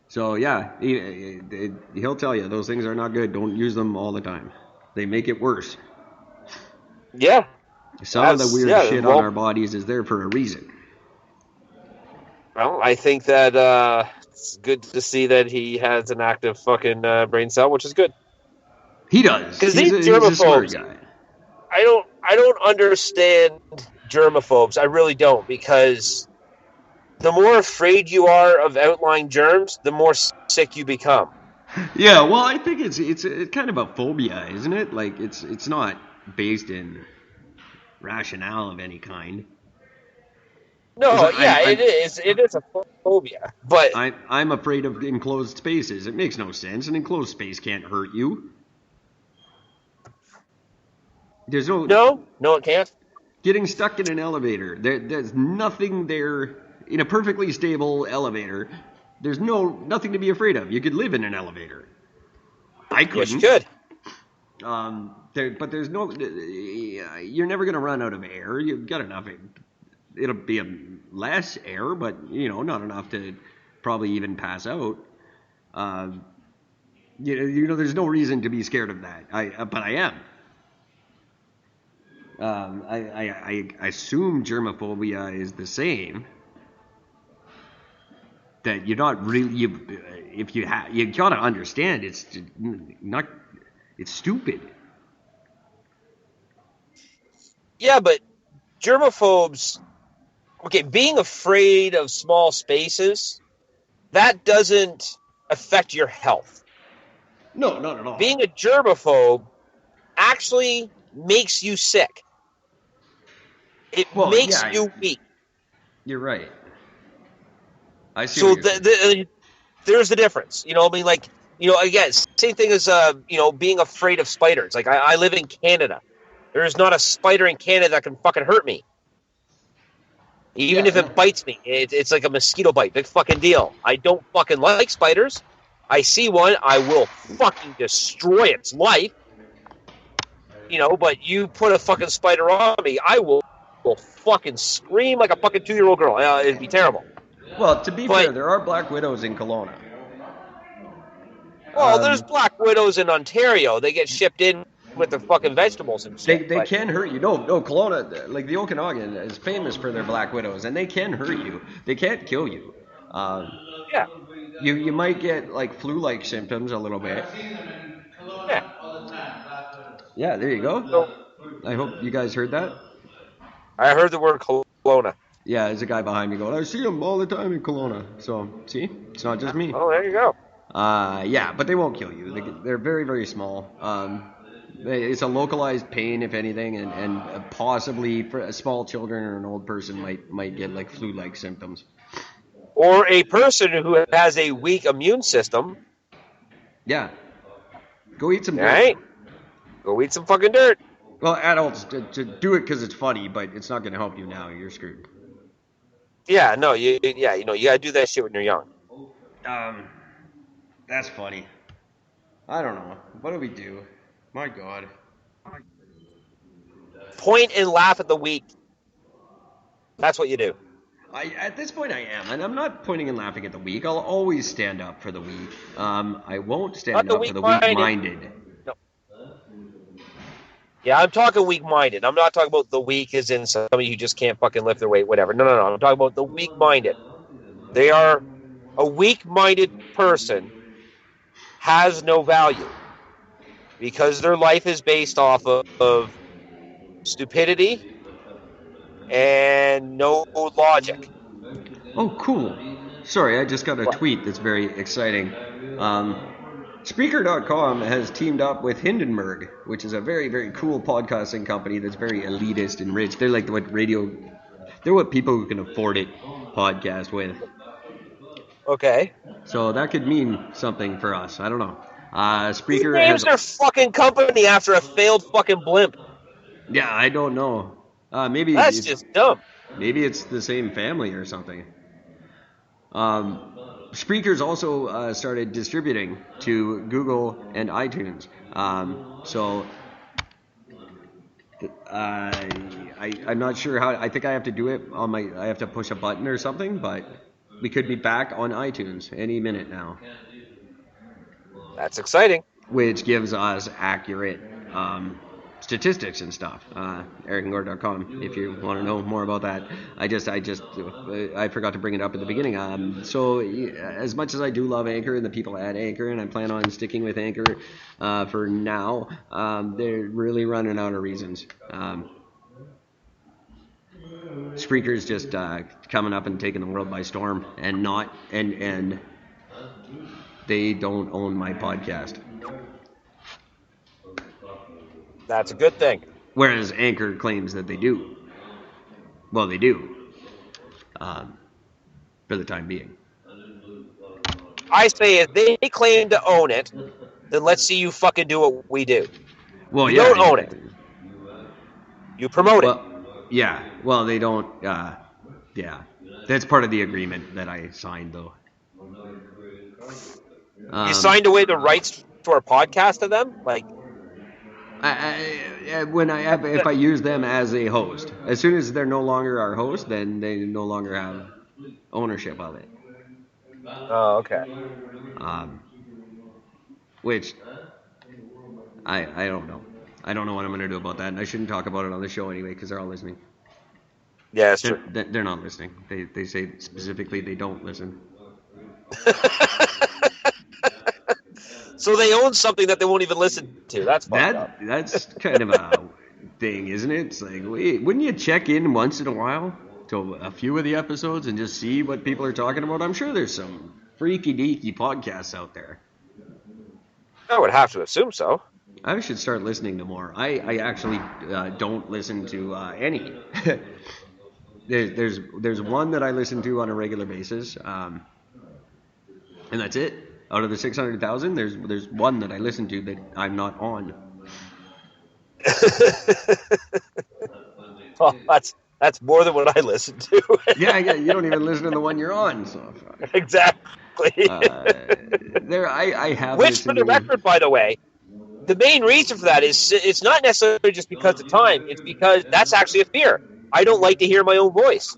So yeah, he'll tell you those things are not good. Don't use them all the time. They make it worse. yeah. Some of the That's weird yeah. shit on our bodies is there for a reason. Well, I think that it's good to see that he has an active fucking brain cell, which is good. He does. Because these He's a smart germaphobes, guy. I don't understand germaphobes. I really don't, because the more afraid you are of outlying germs, the more sick you become. Yeah, well, I think it's kind of a phobia, isn't it? Like it's not based in rationale of any kind. Because No, yeah, it is. It is a phobia, but I'm afraid of enclosed spaces. It makes no sense. An enclosed space can't hurt you. There's no no, it can't. getting stuck in an elevator. There's nothing there in a perfectly stable elevator. There's nothing to be afraid of. You could live in an elevator. I Yes, you couldn't. could. But there's no. You're never gonna run out of air. You've got enough. It'll be less air, but not enough to probably even pass out. There's no reason to be scared of that. But I am. I assume germophobia is the same. that you're not really if you gotta understand it's not it's stupid. Yeah, but germaphobes, okay, being afraid of small spaces, that doesn't affect your health. No, not at all. Being a germaphobe actually makes you sick. It Well, makes yeah, you weak. you're right. I see what So you're saying. there's the difference. I mean, like, again, same thing as being afraid of spiders. Like, I live in Canada. There is not a spider in Canada that can fucking hurt me. Even if Yeah, it bites me, it's like a mosquito bite. Big fucking deal. I don't fucking like spiders. I see one, I will fucking destroy its life. But you put a fucking spider on me, I will fucking scream like a fucking 2-year-old girl. It'd be terrible. well, to be But fair, there are black widows in Kelowna. well, there's Um, black widows in Ontario. They get shipped in with the fucking vegetables and shit. they But can hurt you. No, Kelowna, like the Okanagan, is famous for their black widows, and they can hurt you. They can't kill you. Um, yeah, you might get like flu-like symptoms a little bit. yeah. Yeah, there you go. So I hope you guys heard that. I heard the word Kelowna. Yeah, there's a guy behind me going, I see him all the time in Kelowna. So, see? It's not just me. Oh, there you go. Yeah, but they won't kill you. They're very, very small. It's a localized pain, if anything, and possibly for small children or an old person might get like flu-like symptoms. Or a person who has a weak immune system. Yeah. Go eat some All dirt. right, go eat some fucking dirt. Well, adults, to do it because it's funny, but it's not going to help you now. You're screwed. Yeah, no, you gotta do that shit when you're young. Um, that's funny. I don't know. What do we do? My God. Point and laugh at the weak. That's what you do. At this point I am, and I'm not pointing and laughing at the weak. I'll always stand up for the weak. I won't Not stand the up for the weak-minded. No. Yeah, I'm talking weak-minded. I'm not talking about the weak as in somebody who just can't fucking lift their weight, whatever. No. I'm talking about the weak-minded. They are a weak-minded person has no value because their life is based off of stupidity and no logic. Oh, cool. Sorry, I just got a tweet that's very exciting. Spreaker.com has teamed up with Hindenburg, which is a very, very cool podcasting company that's very elitist and rich. They're like they're what people who can afford it podcast with. Okay. So that could mean something for us. I don't know. Who Spreaker names has... their fucking company after a failed fucking blimp? Yeah, I don't know. Maybe That's just dumb. Maybe it's the same family or something. Spreaker's also started distributing to Google and iTunes. So I'm not sure how. I think I have to do it on my. I have to push a button or something. But we could be back on iTunes any minute now. That's exciting. Which gives us accurate statistics and stuff. EricandGord.com if you want to know more about that. I forgot to bring it up at the beginning. So as much as I do love Anchor and the people at Anchor, and I plan on sticking with Anchor for now, they're really running out of reasons. Spreaker's just coming up and taking the world by storm, and they don't own my podcast. That's a good thing. Whereas Anchor claims that they do. Well, they do. For the time being. I say if they claim to own it, then let's see you fucking do what we do. Well, you don't own it. You promote it. Yeah. Well, they don't. Yeah. That's part of the agreement that I signed, though. You signed away the rights to our podcast to them? Like... if I use them as a host, as soon as they're no longer our host, then they no longer have ownership of it. Oh, okay. Which I don't know. I don't know what I'm going to do about that, and I shouldn't talk about it on the show anyway because they're all listening. Yeah, that's true. They're not listening. They say specifically they don't listen. So they own something that they won't even listen to. That's fucked up. That's kind of a thing, isn't it? It's like, wait, wouldn't you check in once in a while to a few of the episodes and just see what people are talking about? I'm sure there's some freaky deaky podcasts out there. I would have to assume so. I should start listening to more. I actually don't listen to any. There's one that I listen to on a regular basis, and that's it. Out of the 600,000, there's one that I listen to that I'm not on. Oh, that's more than what I listen to. yeah, you don't even listen to the one you're on. So Exactly. I have. Which, for the record, by the way, the main reason for that is it's not necessarily just because of time. It's because that's actually a fear. I don't like to hear my own voice.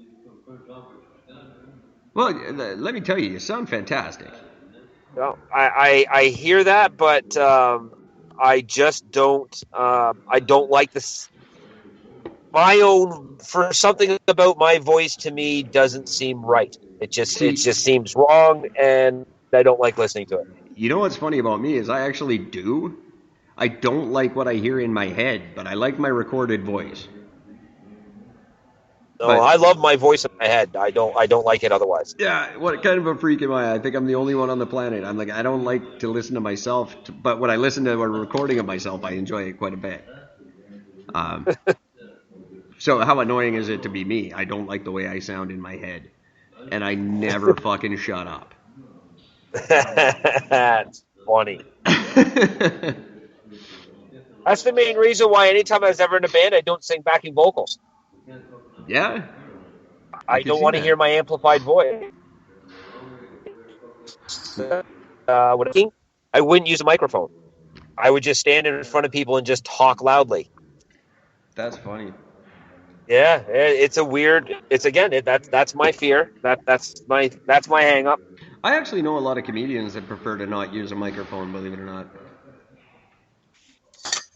Well, let me tell you, you sound fantastic. Well, I hear that, but I just don't. I don't like this. My own, for something about my voice to me doesn't seem right. It just seems wrong, and I don't like listening to it. You know what's funny about me is I actually do. I don't like what I hear in my head, but I like my recorded voice. No, I love my voice in my head. I don't like it otherwise. Yeah, what kind of a freak am I? I think I'm the only one on the planet. I'm like, I don't like to listen to myself, but when I listen to a recording of myself, I enjoy it quite a bit. So how annoying is it to be me? I don't like the way I sound in my head, and I never fucking shut up. That's funny. That's the main reason why anytime I was ever in a band, I don't sing backing vocals. Yeah? I don't want to hear my amplified voice. I wouldn't use a microphone. I would just stand in front of people and just talk loudly. That's funny. Yeah, it's a weird. That's my fear. That's my hang up. I actually know a lot of comedians that prefer to not use a microphone, believe it or not.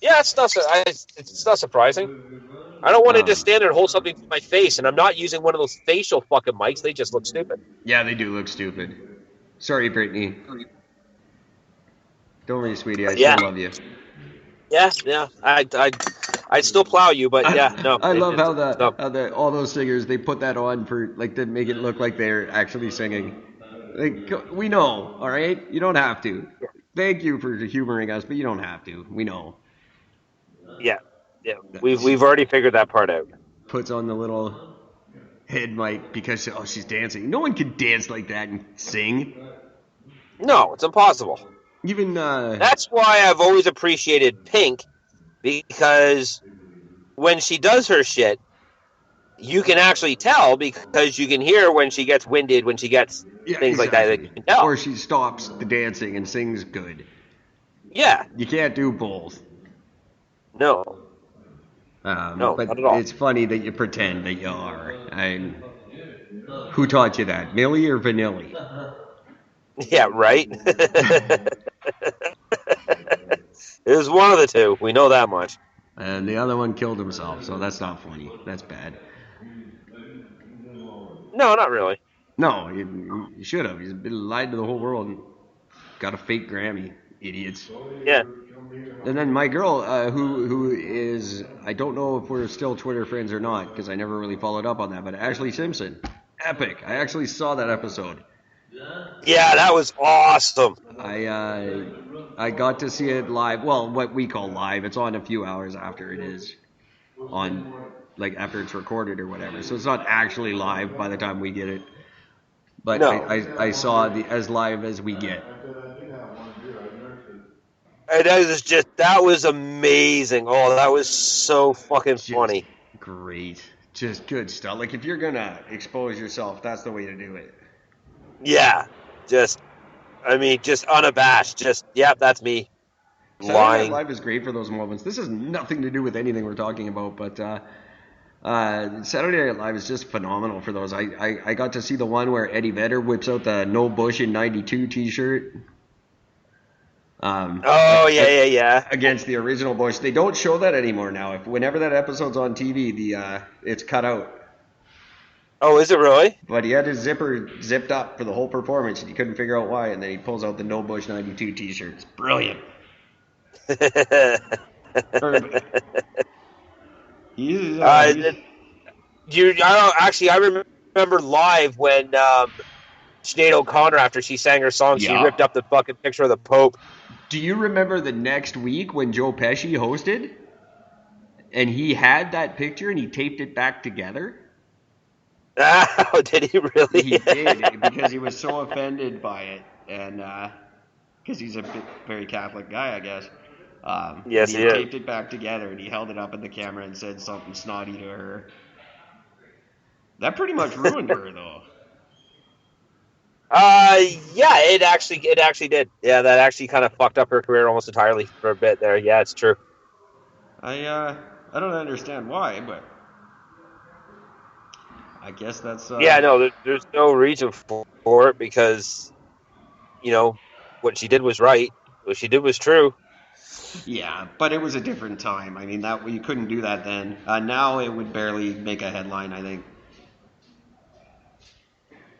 Yeah, it's not surprising. I don't want to just stand there and hold something to my face, and I'm not using one of those facial fucking mics. They just look stupid. Yeah, they do look stupid. Sorry, Brittany. Don't worry, sweetie. I still love you. Yeah. I'd still plow you, but yeah, no. I love how all those singers, they put that on for like to make it look like they're actually singing. Like, we know, all right? You don't have to. Thank you for humoring us, but you don't have to. We know. Yeah. We've already figured that part out. Puts on the little head mic because she's dancing. No one can dance like that and sing. No, it's impossible. Even that's why I've always appreciated Pink, because when she does her shit, you can actually tell because you can hear when she gets winded, when she gets things like that. You can tell. Or she stops the dancing and sings good. Yeah. You can't do both. No. No, but not at all. It's funny that you pretend that you are. Who taught you that, Millie or Vanilli? Yeah, right. It was one of the two. We know that much. And the other one killed himself, so that's not funny. That's bad. No, not really. No, you should have. He's been lied to the whole world and got a fake Grammy. Idiots. Yeah. And then my girl, who is, I don't know if we're still Twitter friends or not, because I never really followed up on that, but Ashley Simpson. Epic. I actually saw that episode. Yeah, that was awesome. I got to see it live. Well, what we call live. It's on a few hours after it is on, like after it's recorded or whatever. So it's not actually live by the time we get it. But no. I saw as live as we get. And that was amazing. Oh, that was so fucking funny. Great. Just good stuff. Like if you're gonna expose yourself, that's the way to do it. Yeah, just unabashed. That's me. Saturday Night Live is great for those moments. This has nothing to do with anything we're talking about, but Saturday Night Live is just phenomenal for those. I got to see the one where Eddie Vedder whips out the No Bush in '92 T-shirt. Yeah. Against the original Bush. They don't show that anymore now. Whenever that episode's on TV, it's cut out. Oh, is it really? But he had his zipper zipped up for the whole performance, and he couldn't figure out why. And then he pulls out the No Bush '92 T-shirt. It's brilliant. He's uh, I don't actually. I remember live when Sinead O'Connor, after she sang her song, she yeah. ripped up the fucking picture of the Pope. Do you remember the next week when Joe Pesci hosted, and he had that picture and he taped it back together? Oh, did he really? He did, because he was so offended by it, and because he's a very Catholic guy, I guess. And Yes, he he had is. taped it back together, and he held it up at the camera and said something snotty to her. That pretty much ruined her, though. Yeah, it actually did. Yeah, that actually kind of fucked up her career almost entirely for a bit there. Yeah, it's true. I don't understand why, but I guess that's Yeah, no, there's no reason for it because what she did was right. What she did was true. yeah. But it was a different time. I mean, that you couldn't do that then. Now it would barely make a headline. I think.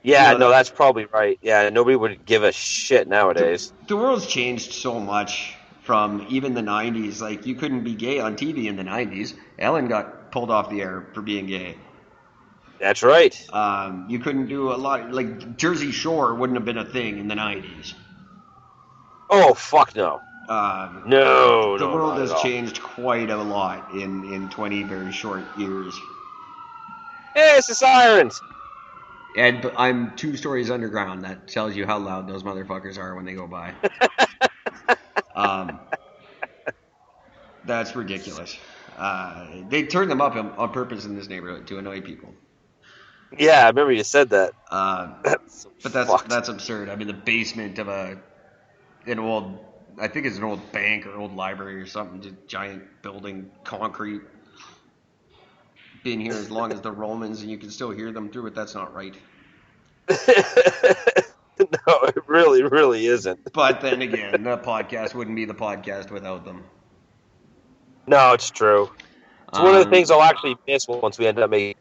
You Yeah, know, no, that's probably right. Yeah, nobody would give a shit the nowadays. the world's changed so much from even the '90s. Like you couldn't be gay on TV in the '90s. Ellen got pulled off the air for being gay. That's right. You couldn't do a lot. Like Jersey Shore wouldn't have been a thing in the '90s. Oh, fuck no. Um, No, the no, world not at has all. changed quite a lot in 20 very short years. Hey, it's the sirens. And I'm 2 stories underground. That tells you how loud those motherfuckers are when they go by. Um, that's ridiculous. They turn them up on purpose in this neighborhood to annoy people. Yeah, I remember you said that. Uh, That's so but fucked. that's absurd. I mean, the basement of an old, I think it's an old bank or old library or something, just giant building, concrete. Been here as long as the Romans, and you can still hear them through it. That's not right. No, it really, really isn't. But then again, the podcast wouldn't be the podcast without them. No, it's true. It's one of the things I'll actually miss once we end up making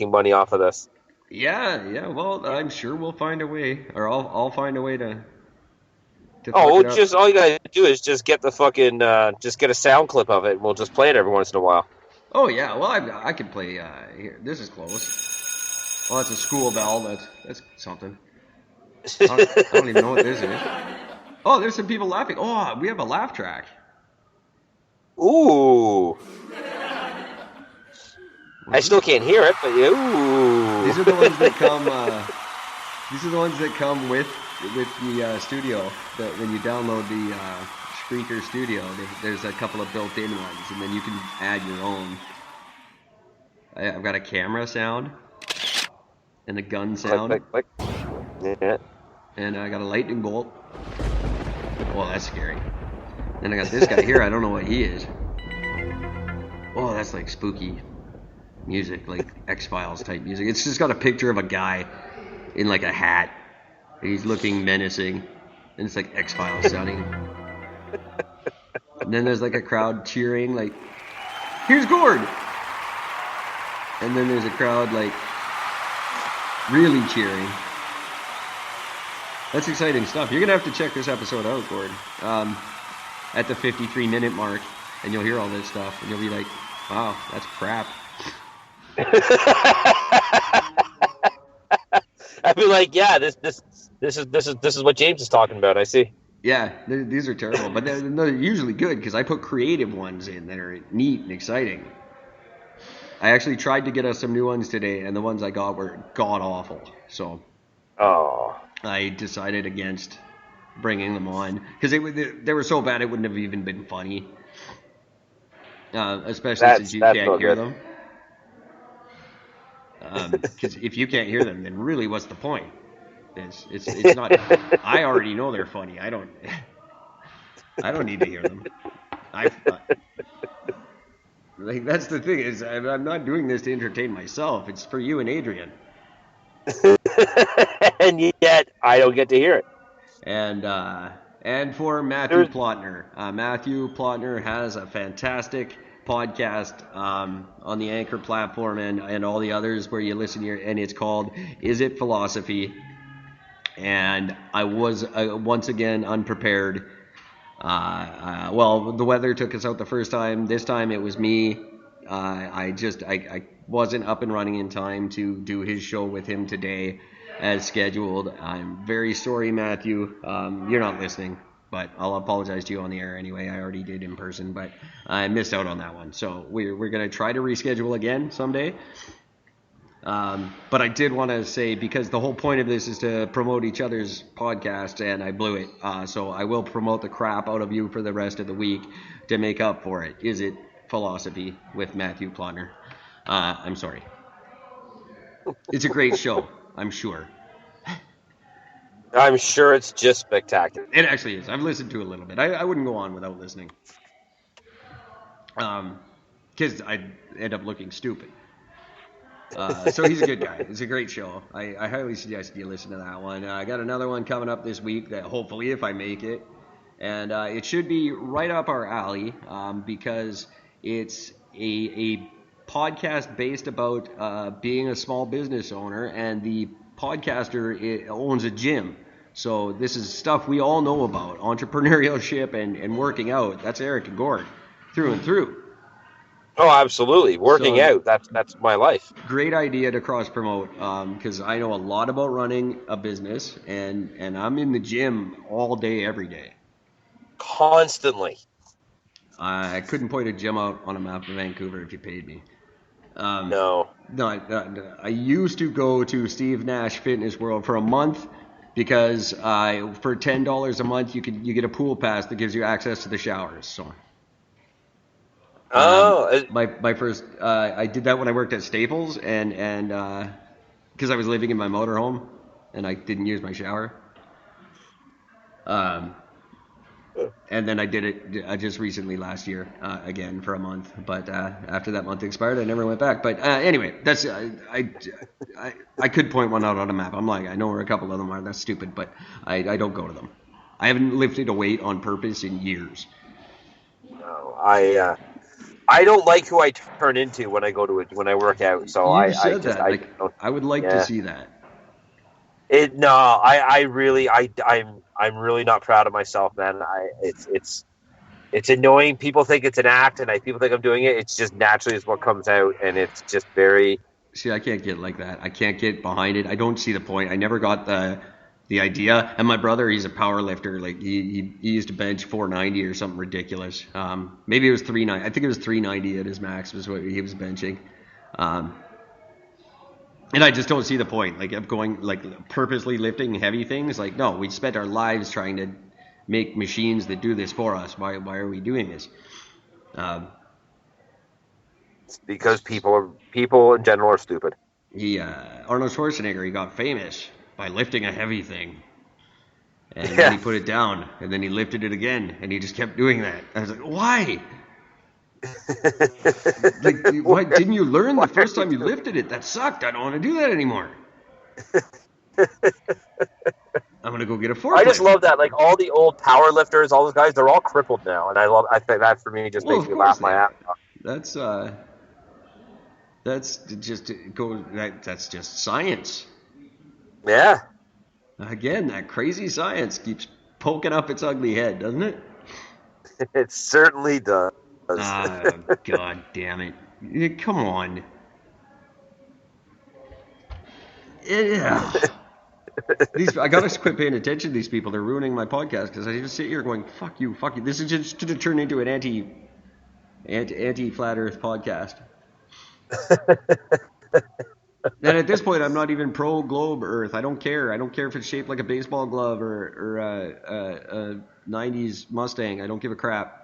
money off of this. Yeah. Well, I'm sure we'll find a way, or I'll find a way to Oh, fuck we'll it up. just all you gotta do is just get the fucking just get a sound clip of it, and we'll just play it every once in a while. Oh yeah. Well, I can play here. This is close. Well, that's a school bell. That's something. I don't even know what this is. Oh, there's some people laughing. Oh, we have a laugh track. Ooh, I still can't hear it, but ooh. These are the ones that come. These are the ones that come with the studio. That when you download the Spreaker Studio, there's a couple of built-in ones, and then you can add your own. I've got a camera sound and a gun sound, Click. Yeah. and I got a lightning bolt. Oh, that's scary. Then I got this guy here. I don't know what he is. Oh, that's like spooky music, like X-Files type music. It's just got a picture of a guy in like a hat. He's looking menacing, and it's like X-Files sounding. And then there's like a crowd cheering, like, "Here's Gord!" And then there's a crowd like really cheering. That's exciting stuff. You're gonna have to check this episode out, Gord. At the 53-minute mark, and you'll hear all this stuff, and you'll be like, "Wow, that's crap." I'd be like, yeah, this is what James is talking about. I see. Yeah, these are terrible, but they're usually good because I put creative ones in that are neat and exciting. I actually tried to get us some new ones today, and the ones I got were god awful. So, I decided against bringing them on because they were so bad it wouldn't have even been funny. Especially since you can't hear them. Because if you can't hear them, then really, what's the point? It's not. I already know they're funny. I don't need to hear them. Like that's the thing is I'm not doing this to entertain myself. It's for you and Adrian. And yet I don't get to hear it. And for Matthew Plotner. Matthew Plotner has a fantastic podcast on the Anchor platform and all the others where you listen here, and it's called Is It Philosophy? And I was once again unprepared. Well, the weather took us out the first time. This time it was me. I wasn't up and running in time to do his show with him today as scheduled. I'm very sorry, Matthew. You're not listening, but I'll apologize to you on the air anyway. I already did in person, but I missed out on that one. So we're going to try to reschedule again someday. But I did want to say, because the whole point of this is to promote each other's podcast, and I blew it. So I will promote the crap out of you for the rest of the week to make up for it. Is It Philosophy with Matthew Plonner? I'm sorry. It's a great show, I'm sure. I'm sure it's just spectacular. It actually is. I've listened to a little bit. I wouldn't go on without listening. Because I'd end up looking stupid. So he's a good guy. It's a great show. I highly suggest you listen to that one. I got another one coming up this week that hopefully, if I make it, and it should be right up our alley because it's a podcast based about being a small business owner, and the podcaster owns a gym. So this is stuff we all know about, entrepreneurship and working out. That's Eric and Gord, through and through. Oh, absolutely. Working out, that's my life. Great idea to cross-promote because I know a lot about running a business, and I'm in the gym all day, every day. Constantly. I couldn't point a gym out on a map of Vancouver if you paid me. No. I used to go to Steve Nash Fitness World for a month because for $10 a month you get a pool pass that gives you access to the showers. So. My first I did that when I worked at Staples and because I was living in my motorhome and I didn't use my shower. And then I did it just recently last year again for a month, but after that month expired, I never went back. But anyway, that's I could point one out on a map. I'm like, I know where a couple of them are. That's stupid, but I don't go to them. I haven't lifted a weight on purpose in years. No, I don't like who I turn into when I go to it when I work out. So I would like to see that. I'm really not proud of myself, man. It's annoying. People think it's an act, and people think I'm doing it. It's just naturally is what comes out, and it's just very. See, I can't get like that. I can't get behind it. I don't see the point. I never got the idea. And my brother, he's a power lifter. Like he used to bench 490 or something ridiculous. Maybe it was 390. I think it was 390 at his max was what he was benching. And I just don't see the point, like, of going, like, purposely lifting heavy things. Like, no, we spent our lives trying to make machines that do this for us. Why are we doing this? It's because people in general are stupid. Arnold Schwarzenegger, he got famous by lifting a heavy thing. And then he put it down, and then he lifted it again, and he just kept doing that. I was like, why? Like, why didn't you learn the first time you lifted it? That sucked. I don't want to do that anymore. I'm gonna go get a forklift. I just love that. Like all the old power lifters, all those guys, they're all crippled now, and I think that for me just makes me laugh my ass off. That's just science. Yeah. Again, that crazy science keeps poking up its ugly head, doesn't it? It certainly does. God damn it. Come on. Yeah. I gotta quit paying attention to these people. They're ruining my podcast because I just sit here going, fuck you. This is just to turn into an anti flat earth podcast. And at this point, I'm not even pro globe earth. I don't care. I don't care if it's shaped like a baseball glove or a 90s Mustang. I don't give a crap.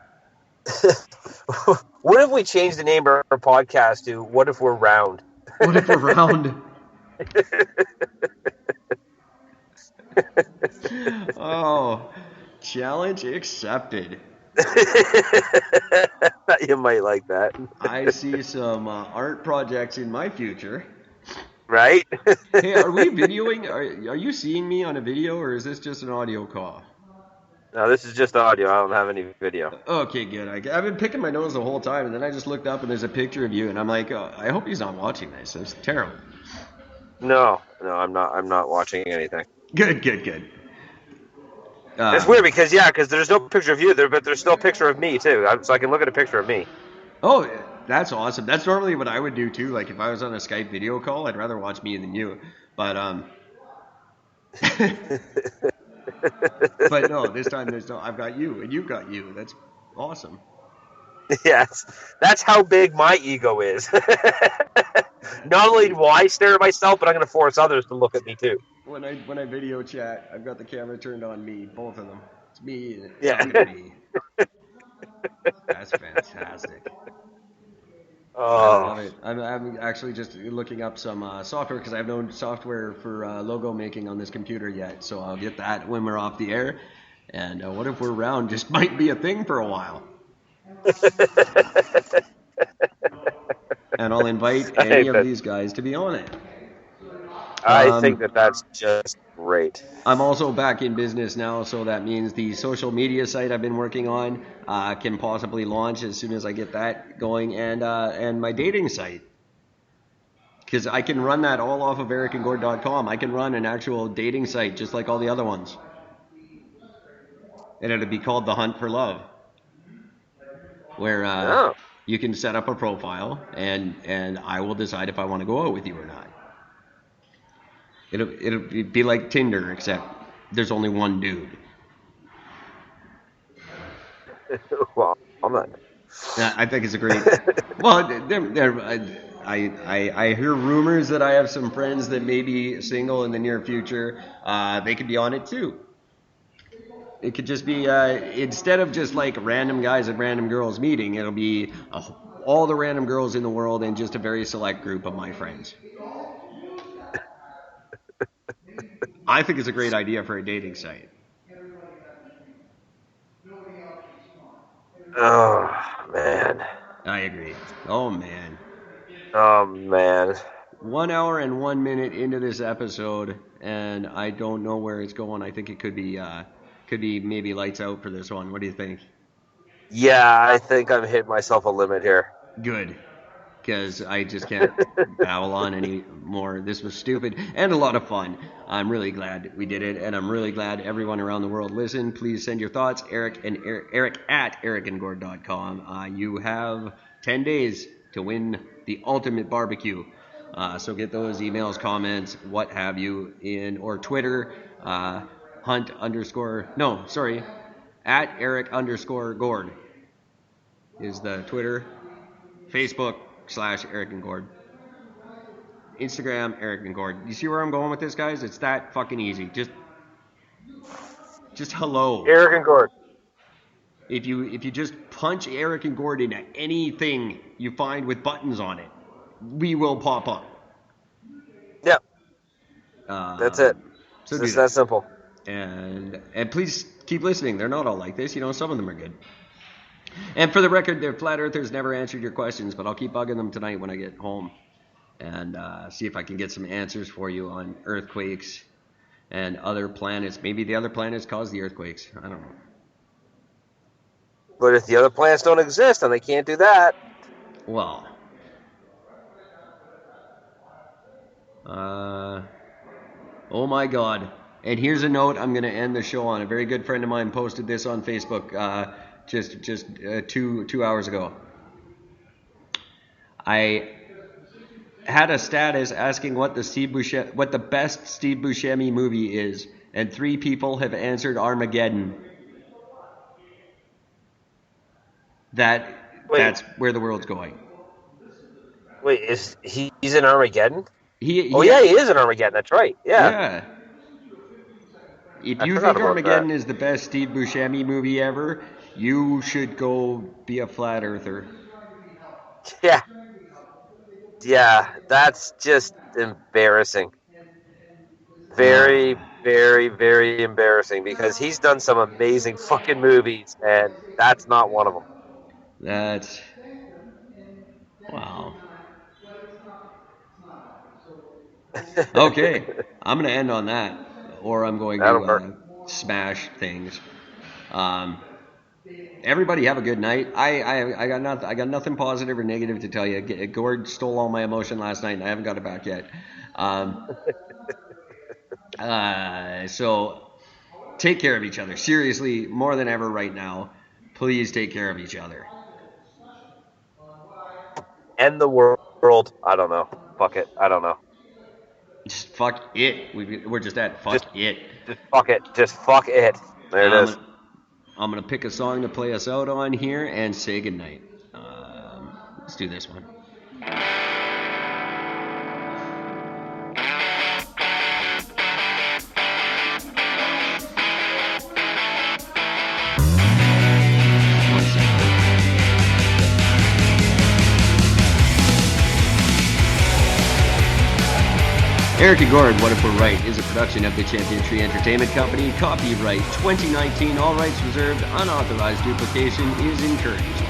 What if we change the name of our podcast to What If We're Round? What if we're round? Oh, challenge accepted. You might like that. I see some art projects in my future. Right? Hey, are we videoing? Are you seeing me on a video, or is this just an audio call? No, this is just audio. I don't have any video. Okay, good. I've been picking my nose the whole time, and then I just looked up and there's a picture of you, and I'm like, oh, I hope he's not watching this. It's terrible. No, no, I'm not. I'm not watching anything. Good, good, good. It's weird because there's no picture of you there, but there's still a picture of me too. So I can look at a picture of me. Oh, that's awesome. That's normally what I would do too. Like if I was on a Skype video call, I'd rather watch me than you. But but no, this time there's no. I've got you, and you've got you. That's awesome. Yes, that's how big my ego is. Not only do I stare at myself, but I'm going to force others to look at me too. When I video chat, I've got the camera turned on me, both of them. It's me Yeah. talking to me. That's fantastic. I Oh. love it. I'm actually just looking up some software because I have no software for logo making on this computer yet. So I'll get that when we're off the air. And what if we're around just might be a thing for a while. And I'll invite any of these guys to be on it. I think that that's just great. I'm also back in business now, so that means the social media site I've been working on can possibly launch as soon as I get that going, and my dating site. Because I can run that all off of ericandgord.com. I can run an actual dating site just like all the other ones. And it'll be called The Hunt for Love, where Oh. you can set up a profile, and I will decide if I want to go out with you or not. It'll be like Tinder, except there's only one dude. Well, I'm not. I think it's a great. Well, I hear rumors that I have some friends that may be single in the near future. They could be on it too. It could just be instead of just like random guys and random girls meeting, it'll be all the random girls in the world and just a very select group of my friends. I think it's a great idea for a dating site. Oh man. I agree. Oh man. Oh man. 1 hour and 1 minute into this episode, and I don't know where it's going. I think it could be maybe lights out for this one. What do you think? Yeah, I think I'm hitting myself a limit here. Good, because I just can't babble on anymore. This was stupid and a lot of fun. I'm really glad we did it, and I'm really glad everyone around the world listened. Please send your thoughts, Eric at ericandgord.com. You have 10 days to win the ultimate barbecue. So get those emails, comments, what have you, or Twitter, at Eric_Gord is the Twitter, Facebook /Eric and Gord, Instagram Eric and Gord. You see where I'm going with this, guys? It's that fucking easy. Just hello. Eric and Gord. If you just punch Eric and Gord into anything you find with buttons on it, we will pop up. Yep. That's it. So It's do just that that. simple. And please keep listening. They're not all like this. Some of them are good. And for the record, the flat earthers never answered your questions, but I'll keep bugging them tonight when I get home and see if I can get some answers for you on earthquakes and other planets. Maybe the other planets cause the earthquakes. I don't know. But if the other planets don't exist, then they can't do that. Well, oh my God. And here's a note I'm going to end the show on. A very good friend of mine posted this on Facebook just 2 hours ago. I had a status asking what the best Steve Buscemi movie is, and 3 people have answered Armageddon. That's where the world's going. Wait, he's in Armageddon? He is in Armageddon. That's right. Yeah. If I you forgot think about Armageddon that. is the best Steve Buscemi movie ever, you should go be a flat earther. Yeah. Yeah, that's just embarrassing. Very, very, very embarrassing because he's done some amazing fucking movies, and that's not one of them. That's wow. Okay, I'm gonna end on that, or I'm going That'll work. to smash things. Everybody have a good night. I got nothing positive or negative to tell you. Gord stole all my emotion last night, and I haven't got it back yet. So take care of each other. Seriously, more than ever right now. Please take care of each other. End the world. I don't know. Fuck it. I don't know. Just fuck it. We're just at fuck it. Just fuck it. Just fuck it. There it is. I'm gonna pick a song to play us out on here and say goodnight. Let's do this one. Eric and Gord, What If We're Right is a production of the Champion Tree Entertainment Company. Copyright 2019, all rights reserved, unauthorized duplication is encouraged.